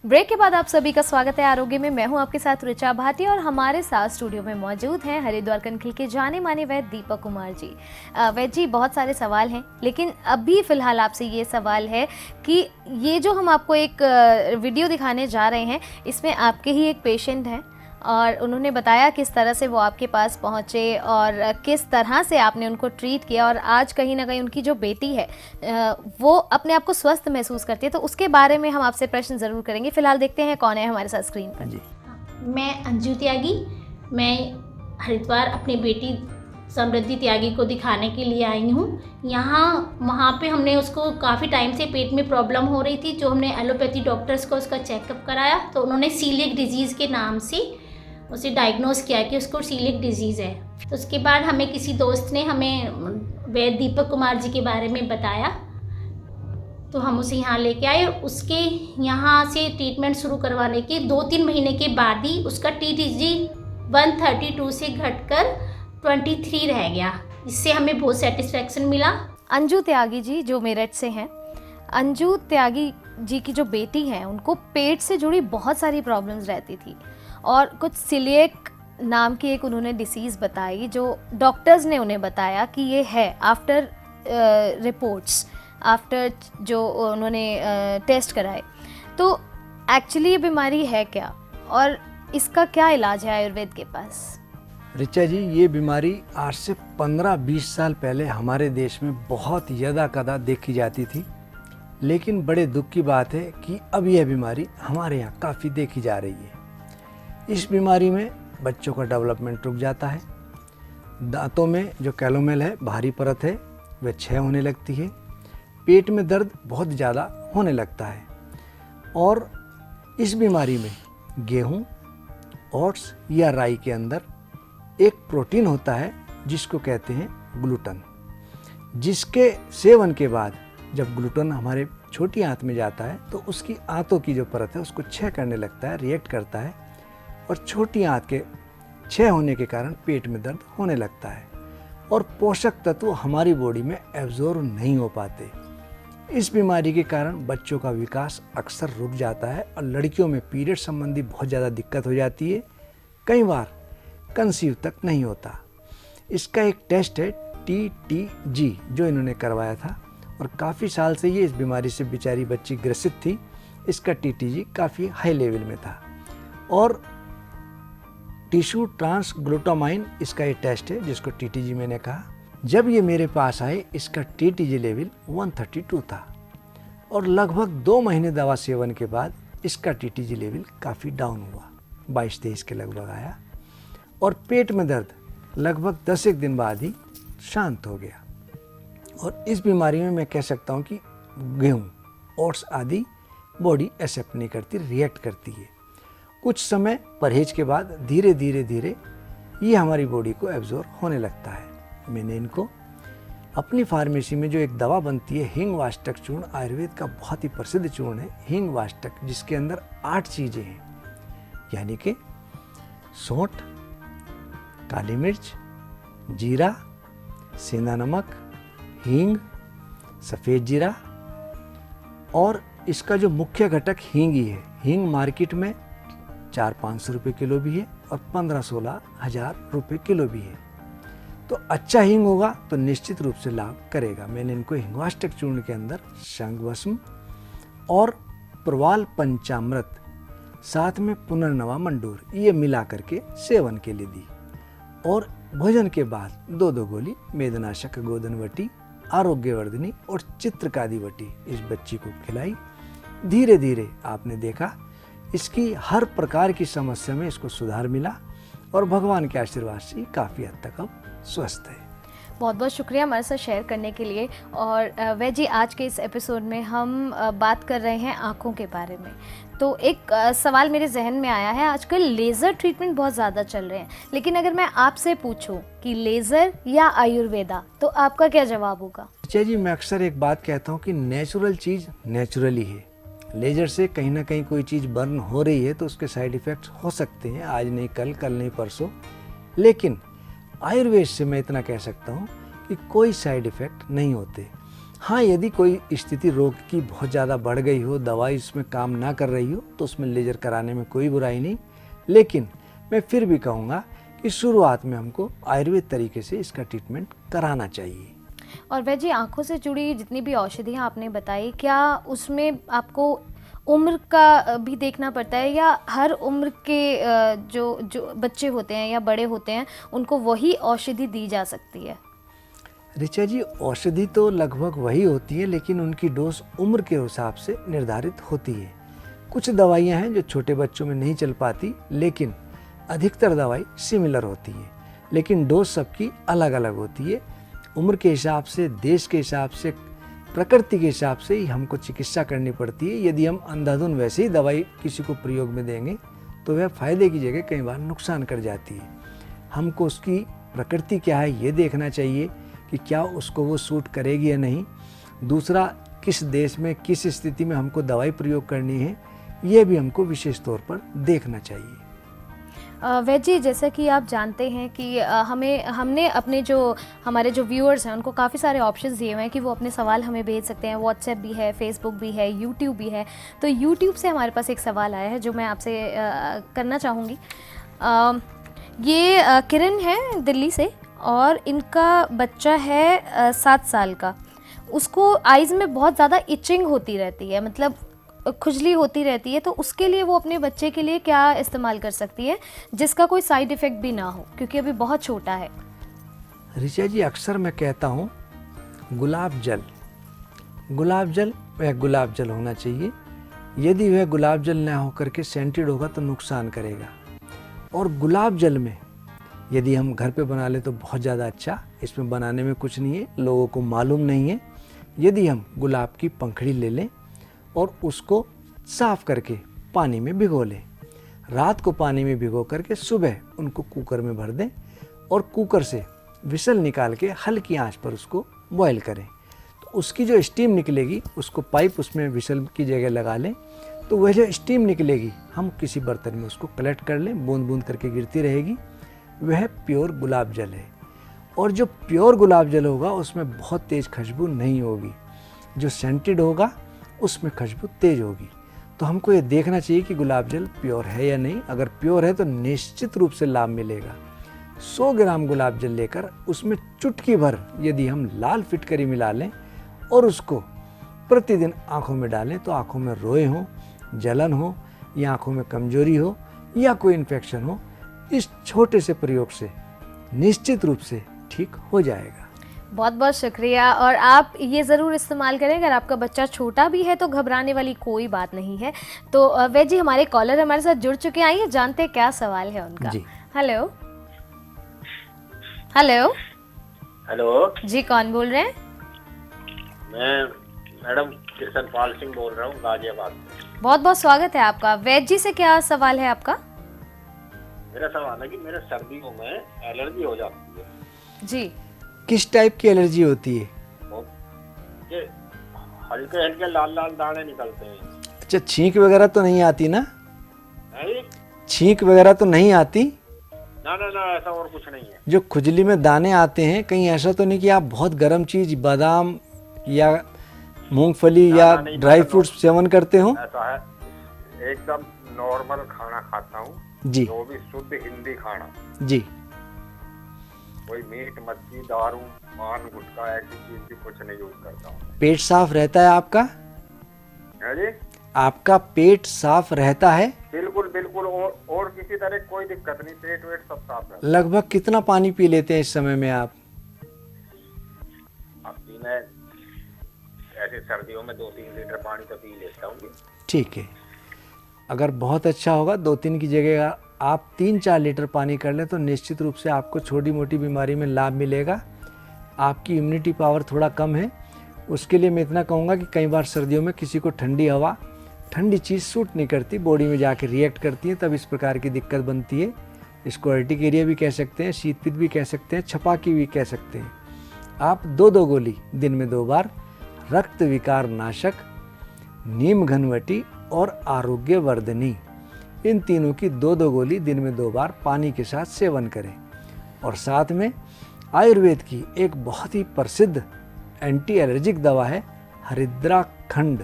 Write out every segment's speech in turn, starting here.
Break के बाद आप सभी का स्वागत है आरोग्य में। मैं हूं आपके साथ ऋचा भाटी और हमारे साथ स्टूडियो में मौजूद हैं हरिद्वार कनखल के जाने माने वैद्य दीपक कुमार जी। वैद्य जी, बहुत सारे सवाल हैं, लेकिन अभी फ़िलहाल आपसे ये सवाल है कि ये जो हम आपको एक वीडियो दिखाने जा रहे हैं, इसमें आपके ही एक पेशेंट हैं और उन्होंने बताया किस तरह से वो आपके पास पहुँचे और किस तरह से आपने उनको ट्रीट किया, और आज कहीं ना कहीं उनकी जो बेटी है वो अपने आप को स्वस्थ महसूस करती है। तो उसके बारे में हम आपसे प्रश्न ज़रूर करेंगे। फिलहाल देखते हैं कौन है हमारे साथ स्क्रीन पर। जी, मैं अंजू त्यागी। मैं हरिद्वार अपनी बेटी समृद्धि त्यागी को दिखाने के लिए आई हूँ। वहाँ पे हमने उसको काफ़ी टाइम से पेट में प्रॉब्लम हो रही थी, जो हमने एलोपैथी डॉक्टर्स को उसका चेकअप कराया तो उन्होंने सीलिएक डिजीज़ के नाम से उसे डायग्नोस किया कि उसको सीलिएक डिजीज़ है। तो उसके बाद हमें किसी दोस्त ने हमें वैद्य दीपक कुमार जी के बारे में बताया, तो हम उसे यहाँ लेके आए। उसके यहाँ से ट्रीटमेंट शुरू करवाने के 2-3 महीने के बाद ही उसका TTG 132 से घटकर 23 रह गया, इससे हमें बहुत सेटिस्फेक्शन मिला। अंजू त्यागी जी जो मेरठ से हैं, अंजू त्यागी जी की जो बेटी हैं, उनको पेट से जुड़ी बहुत सारी प्रॉब्लम्स रहती थी और कुछ सीलिएक नाम की एक उन्होंने डिसीज़ बताई, जो डॉक्टर्स ने उन्हें बताया कि ये है आफ्टर रिपोर्ट्स, आफ्टर जो उन्होंने टेस्ट कराए। तो एक्चुअली ये बीमारी है क्या और इसका क्या इलाज है आयुर्वेद के पास? ऋचा जी, ये बीमारी आज से 15-20 साल पहले हमारे देश में बहुत यदा कदा देखी जाती थी, लेकिन बड़े दुख की बात है कि अब यह बीमारी हमारे यहाँ काफ़ी देखी जा रही है। इस बीमारी में बच्चों का डेवलपमेंट रुक जाता है, दांतों में जो कैलोमेल है, भारी परत है, वह क्षय होने लगती है, पेट में दर्द बहुत ज़्यादा होने लगता है। और इस बीमारी में गेहूँ, ओट्स या राई के अंदर एक प्रोटीन होता है जिसको कहते हैं ग्लूटन, जिसके सेवन के बाद जब ग्लूटन हमारे छोटी आंत में जाता है तो उसकी आंतों की जो परत है उसको क्षय करने लगता है, रिएक्ट करता है, और छोटी आंत के क्षय होने के कारण पेट में दर्द होने लगता है और पोषक तत्व हमारी बॉडी में एब्जॉर्ब नहीं हो पाते। इस बीमारी के कारण बच्चों का विकास अक्सर रुक जाता है और लड़कियों में पीरियड संबंधी बहुत ज़्यादा दिक्कत हो जाती है, कई बार कंसीव तक नहीं होता। इसका एक टेस्ट है TTG जो इन्होंने करवाया था, और काफ़ी साल से ये इस बीमारी से बेचारी बच्ची ग्रसित थी। इसका TTG काफ़ी हाई लेवल में था। और टिश्यू ट्रांसग्लूटामाइन इसका ये टेस्ट है जिसको TTG मैंने कहा। जब ये मेरे पास आए इसका TTG लेवल 132 था और लगभग 2 महीने दवा सेवन के बाद इसका TTG लेवल काफ़ी डाउन हुआ, 22-23 के लगभग आया, और पेट में दर्द लगभग 10 दिन बाद ही शांत हो गया। और इस बीमारी में मैं कह सकता हूँ कि गेहूँ, ओट्स आदि बॉडी एक्सेप्ट नहीं करती, रिएक्ट करती है। कुछ समय परहेज के बाद धीरे धीरे ये हमारी बॉडी को एब्जॉर्ब होने लगता है। मैंने इनको अपनी फार्मेसी में जो एक दवा बनती है हिंग वाष्टक चूर्ण, आयुर्वेद का बहुत ही प्रसिद्ध चूर्ण है हिंग वाष्टक, जिसके अंदर 8 चीज़ें हैं, यानी कि सौंठ, काली मिर्च, जीरा, सेंधा नमक, हींग, सफ़ेद जीरा, और इसका जो मुख्य घटक हींग ही है। हींग मार्केट में 400-500 रुपये किलो भी है और 15-16 हज़ार रुपये किलो भी है। तो अच्छा हींग होगा तो निश्चित रूप से लाभ करेगा। मैंने इनको हिंगवाष्टक चूर्ण के अंदर शंखभस्म और प्रवाल पंचामृत, साथ में पुनर्नवा मंडूर, ये मिला करके सेवन के लिए दी, और भोजन के बाद 2-2 गोली मेदनाशक गोदनवटी, आरोग्यवर्धिनी और चित्रकादिवटी इस बच्ची को खिलाई। धीरे धीरे आपने देखा इसकी हर प्रकार की समस्या में इसको सुधार मिला और भगवान के आशीर्वाद से काफ़ी हद तक अब स्वस्थ है। बहुत बहुत शुक्रिया हमारे साथ शेयर करने के लिए। और वैद्य जी, आज के इस एपिसोड में हम बात कर रहे हैं आँखों के बारे में। तो एक सवाल मेरे जहन में आया है, आजकल लेज़र ट्रीटमेंट बहुत ज़्यादा चल रहे हैं, लेकिन अगर मैं आपसे पूछूं कि लेज़र या आयुर्वेदा, तो आपका क्या जवाब होगा? अच्छा जी, मैं अक्सर एक बात कहता हूँ कि नेचुरल चीज़ नेचुरली है। लेज़र से कहीं ना कहीं कोई चीज़ बर्न हो रही है तो उसके साइड इफ़ेक्ट्स हो सकते हैं, आज नहीं कल, कल नहीं परसों, लेकिन आयुर्वेद से मैं इतना कह सकता हूँ कि कोई साइड इफ़ेक्ट नहीं होते। हाँ, यदि कोई स्थिति रोग की बहुत ज़्यादा बढ़ गई हो, दवाई उसमें काम ना कर रही हो, तो उसमें लेज़र कराने में कोई बुराई नहीं। लेकिन मैं फिर भी कहूँगा कि शुरुआत में हमको आयुर्वेद तरीके से इसका ट्रीटमेंट कराना चाहिए। और वैद्य जी, आँखों से जुड़ी जितनी भी औषधियाँ आपने बताई, क्या उसमें आपको उम्र का भी देखना पड़ता है, या हर उम्र के जो बच्चे होते हैं या बड़े होते हैं उनको वही औषधि दी जा सकती है? ऋचा जी, औषधि तो लगभग वही होती है, लेकिन उनकी डोज उम्र के हिसाब से निर्धारित होती है। कुछ दवाइयाँ हैं जो छोटे बच्चों में नहीं चल पाती, लेकिन अधिकतर दवाई सिमिलर होती है, लेकिन डोज सबकी अलग अलग होती है। उम्र के हिसाब से, देश के हिसाब से, प्रकृति के हिसाब से ही हमको चिकित्सा करनी पड़ती है। यदि हम अंधाधुन वैसे ही दवाई किसी को प्रयोग में देंगे तो वह फायदे की जगह कई बार नुकसान कर जाती है। हमको उसकी प्रकृति क्या है ये देखना चाहिए कि क्या उसको वो सूट करेगी या नहीं। दूसरा, किस देश में किस स्थिति में हमको दवाई प्रयोग करनी है, ये भी हमको विशेष तौर पर देखना चाहिए। वैद्य जी, जैसा कि आप जानते हैं कि हमने अपने हमारे जो व्यूअर्स हैं उनको काफ़ी सारे ऑप्शंस दिए हुए हैं कि वो अपने सवाल हमें भेज सकते हैं। व्हाट्सएप भी है, फेसबुक भी है, यूट्यूब भी है। तो यूट्यूब से हमारे पास एक सवाल आया है जो मैं आपसे करना चाहूँगी। ये किरण है दिल्ली से, और इनका बच्चा है 7 साल का। उसको आइज़ में बहुत ज़्यादा इचिंग होती रहती है, मतलब खुजली होती रहती है। तो उसके लिए वो अपने बच्चे के लिए क्या इस्तेमाल कर सकती है जिसका कोई साइड इफ़ेक्ट भी ना हो, क्योंकि अभी बहुत छोटा है? ऋचा जी, अक्सर मैं कहता हूँ गुलाब जल वह गुलाब जल होना चाहिए। यदि वह गुलाब जल ना होकर के सेंटेड होगा तो नुकसान करेगा। और गुलाब जल में यदि हम घर पे बना ले तो बहुत ज़्यादा अच्छा, इसमें बनाने में कुछ नहीं है, लोगों को मालूम नहीं है। यदि हम गुलाब की पंखड़ी ले लें और उसको साफ़ करके पानी में भिगो लें, रात को पानी में भिगो करके सुबह उनको कुकर में भर दें और कुकर से विसल निकाल के हल्की आंच पर उसको बॉयल करें, तो उसकी जो स्टीम निकलेगी उसको पाइप उसमें विसल की जगह लगा लें, तो वह जो स्टीम निकलेगी हम किसी बर्तन में उसको कलेक्ट कर लें, बूंद बूंद करके गिरती रहेगी, वह प्योर गुलाब जल है। और जो प्योर गुलाब जल होगा उसमें बहुत तेज़ खुशबू नहीं होगी, जो सेंटेड होगा उसमें खुशबू तेज होगी। तो हमको ये देखना चाहिए कि गुलाब जल प्योर है या नहीं। अगर प्योर है तो निश्चित रूप से लाभ मिलेगा। 100 ग्राम गुलाब जल लेकर उसमें चुटकी भर यदि हम लाल फिटकरी मिला लें और उसको प्रतिदिन आँखों में डालें, तो आँखों में रोए हों, जलन हो या आँखों में कमजोरी हो या कोई इन्फेक्शन हो, इस छोटे से प्रयोग से निश्चित रूप से ठीक हो जाएगा। बहुत बहुत शुक्रिया। और आप ये ज़रूर इस्तेमाल करें। अगर आपका बच्चा छोटा भी है तो घबराने वाली कोई बात नहीं है। तो वैद्य जी, हमारे कॉलर हमारे साथ जुड़ चुके हैं, आइए जानते हैं क्या सवाल है उनका। जी। हेलो हेलो हेलो जी, कौन बोल रहे हैं? मैं मैडम कृष्णपाल सिंह बोल रहा हूँ गाजियाबाद से। बहुत बहुत स्वागत है आपका। वैद्य जी से क्या सवाल है आपका? मेरा सवाल है कि मेरे सर्दियों में एलर्जी हो जाती है। जी। किस टाइप की एलर्जी होती है? ये हल्के हल्के लाल लाल दाने निकलते हैं। अच्छा, छींक वगैरह तो नहीं आती ना? नहीं, छींक वगैरह तो नहीं आती? ना ना ना, ऐसा और कुछ नहीं है। जो खुजली में दाने आते हैं, कहीं ऐसा तो नहीं कि आप बहुत गर्म चीज बादाम या मूंगफली या नहीं, ड्राई फ्रूट्स सेवन करते हो? ऐसा है, एकदम नॉर्मल खाना खाता हूँ जी जो भी शुद्ध हिंदी खाना, जी। कोई मीट मच्छी दारू पान गुटखा ऐसी चीज भी कुछ नहीं यूज करता हूँ। पेट साफ रहता है आपका? है जी, आपका पेट साफ रहता है? बिल्कुल बिल्कुल, और किसी तरह कोई दिक्कत नहीं, पेट वेट सब साफ रहता है। लगभग कितना पानी पी लेते हैं इस समय में आप? अब दिन में ऐसे सर्दियों में 2-3 लीटर पानी तो पी लेता हूँ। ठीक है, अगर बहुत अच्छा होगा 2-3 की जगह आप 3-4 लीटर पानी कर लें तो निश्चित रूप से आपको छोटी मोटी बीमारी में लाभ मिलेगा। आपकी इम्यूनिटी पावर थोड़ा कम है, उसके लिए मैं इतना कहूँगा कि कई बार सर्दियों में किसी को ठंडी हवा, ठंडी चीज़ सूट नहीं करती, बॉडी में जाके रिएक्ट करती है, तब इस प्रकार की दिक्कत बनती है। इसको अर्टिकेरिया भी कह सकते हैं, शीतपित्त भी कह सकते हैं, छपाकी भी कह सकते हैं। आप 2-2 गोली दिन में 2 बार रक्त विकार नाशक, नीम घनवटी और आरोग्य वर्धनी, इन तीनों की 2-2 गोली दिन में 2 बार पानी के साथ सेवन करें। और साथ में आयुर्वेद की एक बहुत ही प्रसिद्ध एंटी एलर्जिक दवा है हरिद्रा खंड।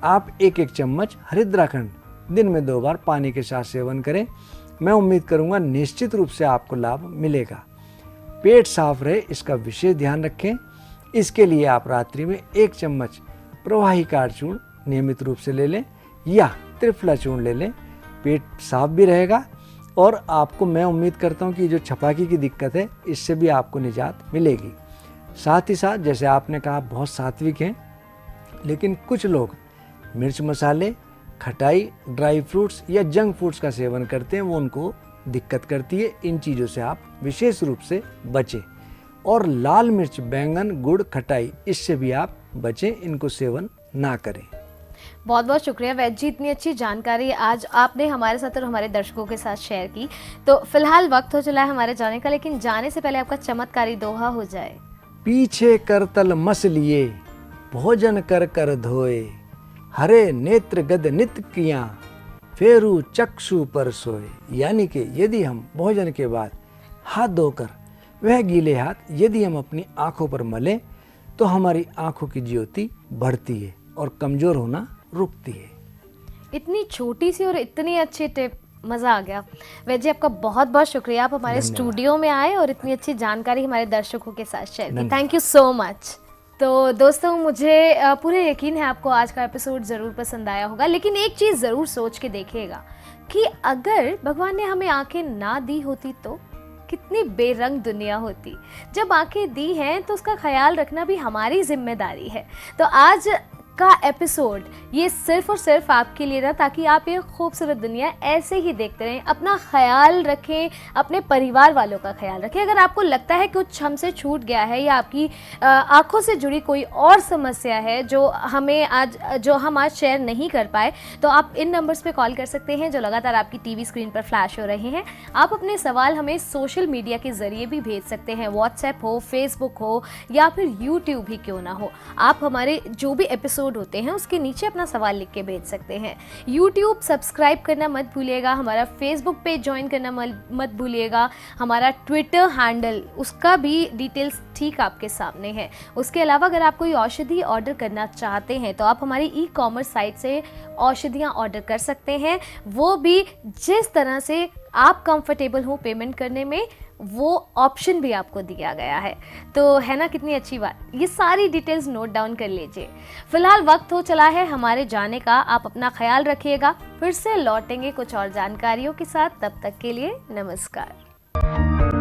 आप एक एक चम्मच हरिद्रा खंड दिन में 2 बार पानी के साथ सेवन करें। मैं उम्मीद करूंगा निश्चित रूप से आपको लाभ मिलेगा। पेट साफ रहे इसका विशेष ध्यान रखें। इसके लिए आप रात्रि में 1 चम्मच प्रवाहिकार चूर्ण नियमित रूप से ले लें या त्रिफला चूर्ण ले लें। पेट साफ भी रहेगा और आपको, मैं उम्मीद करता हूं कि जो छपाकी की दिक्कत है इससे भी आपको निजात मिलेगी। साथ ही साथ जैसे आपने कहा बहुत सात्विक हैं, लेकिन कुछ लोग मिर्च मसाले, खटाई, ड्राई फ्रूट्स या जंक फूड्स का सेवन करते हैं, वो उनको दिक्कत करती है। इन चीज़ों से आप विशेष रूप से बचें। और लाल मिर्च, बैंगन, गुड़, खटाई, इससे भी आप बचें, इनको सेवन ना करें। बहुत बहुत शुक्रिया वैद्य जी, इतनी अच्छी जानकारी आज आपने हमारे साथ और हमारे दर्शकों के साथ शेयर की। तो फिलहाल वक्त हो चला है हमारे जाने का, लेकिन जाने से पहले आपका चमत्कारी दोहा हो जाए। पीछे करतल मस लिए, भोजन कर कर धोए, हरे नेत्र गद नित किया, फेरू चक्षु पर सोए। यानी कि यदि हम भोजन के बाद हाथ धोकर वह गीले हाथ यदि हम अपनी आंखों पर मलें तो हमारी आंखों की ज्योति बढ़ती है और कमजोर होना रुकती है। इतनी छोटी सी और इतनी अच्छी टिप, मज़ा आ गया। वैद्य जी आपका बहुत बहुत शुक्रिया, आप हमारे स्टूडियो में आए और इतनी अच्छी जानकारी हमारे दर्शकों के साथ शेयर की। Thank you so much. तो दोस्तों, मुझे पूरे यकीन है आपको आज का एपिसोड ज़रूर पसंद आया होगा, लेकिन एक चीज़ ज़रूर सोच के देखिएगा कि अगर भगवान ने हमें आंखें ना दी होती तो कितनी बेरंग दुनिया होती। जब आंखें दी हैं तो उसका ख्याल रखना भी हमारी जिम्मेदारी है। तो आज का एपिसोड ये सिर्फ और सिर्फ आपके लिए था, ताकि आप ये खूबसूरत दुनिया ऐसे ही देखते रहें। अपना ख्याल रखें, अपने परिवार वालों का ख्याल रखें। अगर आपको लगता है कुछ हमसे छूट गया है या आपकी आंखों से जुड़ी कोई और समस्या है जो हम आज शेयर नहीं कर पाए, तो आप इन नंबर्स पे कॉल कर सकते हैं जो लगातार आपकी टीवी स्क्रीन पर फ्लैश हो रहे हैं। आप अपने सवाल हमें सोशल मीडिया के ज़रिए भी भेज सकते हैं, व्हाट्सएप हो, फेसबुक हो या फिर यूट्यूब ही क्यों ना हो। आप हमारे जो भी एपिसोड होते हैं उसके नीचे अपना सवाल लिख के भेज सकते हैं। यूट्यूब सब्सक्राइब करना मत भूलिएगा, हमारा फेसबुक पेज ज्वाइन करना मत भूलिएगा, हमारा ट्विटर हैंडल, उसका भी डिटेल्स ठीक आपके सामने है। उसके अलावा अगर आप कोई औषधि ऑर्डर करना चाहते हैं तो आप हमारी ई-कॉमर्स साइट से औषधियाँ ऑर्डर कर सकते हैं, वो भी जिस तरह से आप कंफर्टेबल हो पेमेंट करने में, वो ऑप्शन भी आपको दिया गया है। तो है ना कितनी अच्छी बात। ये सारी डिटेल्स नोट डाउन कर लीजिए। फिलहाल वक्त हो चला है हमारे जाने का। आप अपना ख्याल रखिएगा। फिर से लौटेंगे कुछ और जानकारियों के साथ। तब तक के लिए नमस्कार।